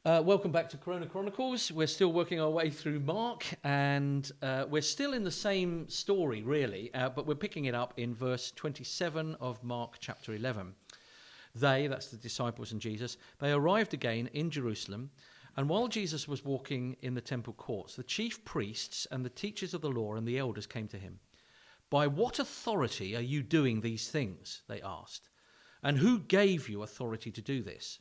Welcome back to Chronicles. We're still working our way through Mark, and we're still in the same story, really, but we're picking it up in verse 27 of Mark chapter 11. They, that's the disciples and Jesus, they arrived again in Jerusalem, and while Jesus was walking in the temple courts, the chief priests and the teachers of the law and the elders came to him. "By what authority are you doing these things?" they asked. "And who gave you authority to do this?"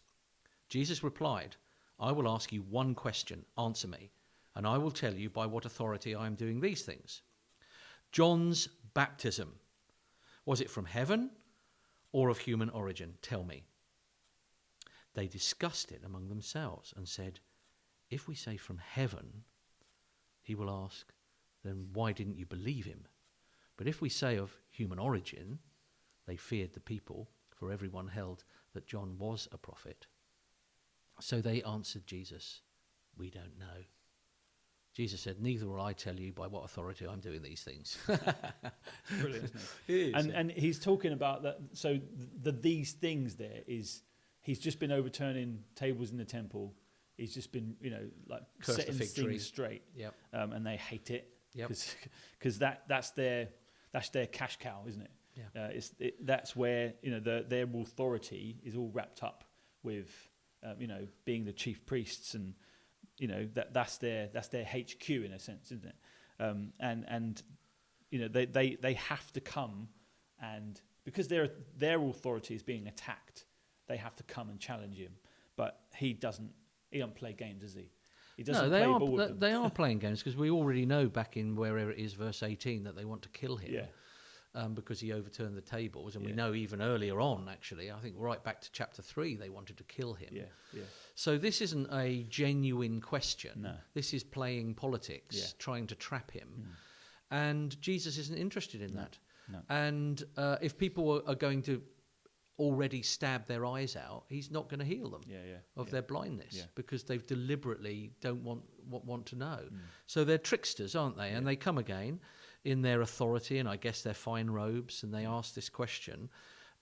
Jesus replied, "I will ask you one question. Answer me, and I will tell you by what authority I am doing these things. John's baptism, was it from heaven or of human origin? Tell me." They discussed it among themselves and said, "If we say from heaven, he will ask, then why didn't you believe him? But if we say of human origin," they feared the people, for everyone held that John was a prophet. So they answered Jesus, "We don't know." Jesus said, "Neither will I tell you by what authority I'm doing these things." Brilliant, isn't it? It is, and he's talking about that. So these things there is, he's just been overturning tables in the temple. He's just been, Cursed setting the fig tree things straight. Yep. And they hate it. Yep. Because that's their cash cow, isn't it? Yeah. That's where their authority is all wrapped up with being the chief priests, and that's their HQ in a sense, isn't it? And they have to come, and because their authority is being attacked, they have to come and challenge him. But he doesn't play games, does he? He doesn't play ball with them. They are playing games, because we already know back in wherever it is, verse 18, that they want to kill him. Yeah. Because he overturned the tables, and we know even earlier on, actually, I think right back to chapter 3, they wanted to kill him. Yeah. So this isn't a genuine question. No. This is playing politics, trying to trap him. And Jesus isn't interested in that. No. And if people are going to already stab their eyes out, he's not going to heal them of their blindness, because they've deliberately don't want to know. So they're tricksters, aren't they? And they come again in their authority, and I guess their fine robes, and they ask this question,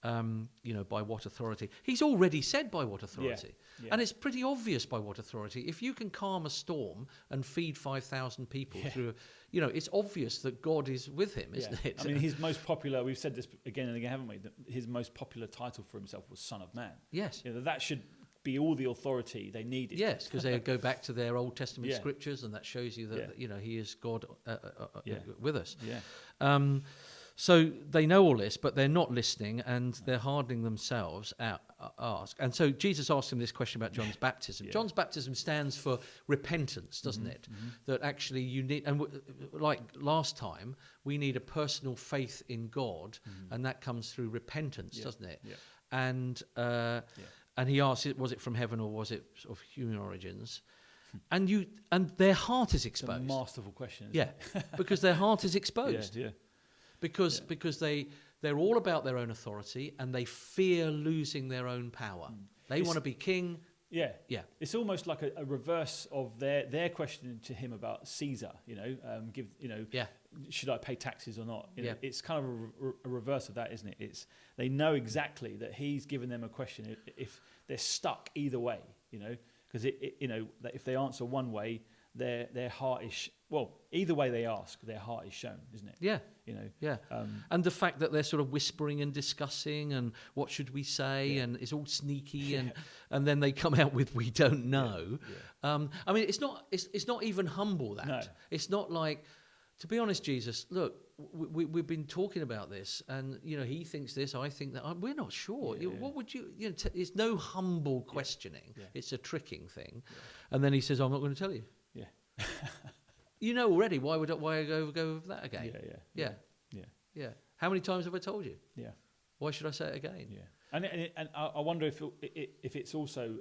by what authority? He's already said by what authority. Yeah. And it's pretty obvious by what authority. If you can calm a storm and feed 5,000 people through, it's obvious that God is with him, isn't it? I mean, his most popular, we've said this again and again, haven't we? That his most popular title for himself was Son of Man. Yes. That should be all the authority they needed. Yes, because they go back to their Old Testament scriptures, and that shows you that he is God with us. Yeah. So they know all this, but they're not listening, and they're hardening themselves out. And so Jesus asked him this question about John's baptism. Yeah. John's baptism stands for repentance, doesn't it? Mm-hmm. That actually you need, and like last time, we need a personal faith in God, and that comes through repentance, doesn't it? Yeah. And he asked, was it from heaven or was it of human origins? And their heart is exposed. It's a masterful question. Isn't it? Because their heart is exposed. Yeah. Because they're all about their own authority, and they fear losing their own power. They want to be king. Yeah. It's almost like a reverse of their question to him about Caesar. Should I pay taxes or not? It's kind of a reverse of that, isn't it? It's they know exactly that he's given them a question if they're stuck either way. Because that if they answer one way, their heart is either way they ask, their heart is shown, isn't it? Yeah. And the fact that they're sort of whispering and discussing, and what should we say, and it's all sneaky, and then they come out with "we don't know." I mean, it's not even humble. That no. It's not like, to be honest, Jesus, look, we've been talking about this, and he thinks this, I think that. We're not sure. What would you? It's no humble questioning. Yeah. It's a tricking thing, and then he says, "I'm not going to tell you." Yeah. Already. Why I go over that again? Yeah. How many times have I told you? Yeah. Why should I say it again? Yeah. And I wonder if it's also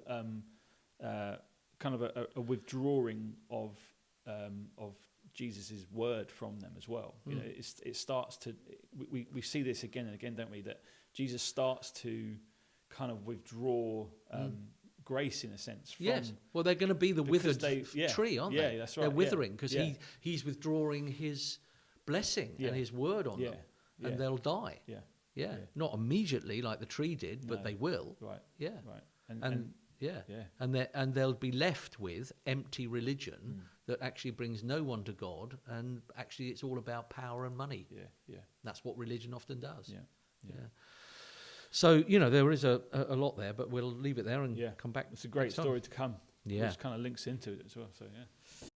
kind of a withdrawing of Jesus' word from them as well. It starts to we see this again and again, don't we? That Jesus starts to kind of withdraw. Grace, in a sense. Yes. Well, they're going to be the withered tree, aren't they? Yeah, that's right. They're withering because he's withdrawing his blessing and his word on them, and they'll die. Yeah. Not immediately like the tree did, but they will. Right. Yeah. Right. And Yeah. Yeah. And they'll be left with empty religion that actually brings no one to God, and actually it's all about power and money. Yeah. Yeah. That's what religion often does. Yeah. Yeah. Yeah. So, there is a lot there, but we'll leave it there and come back. It's a great next time. story to come. Yeah. Which kind of links into it as well. So, yeah.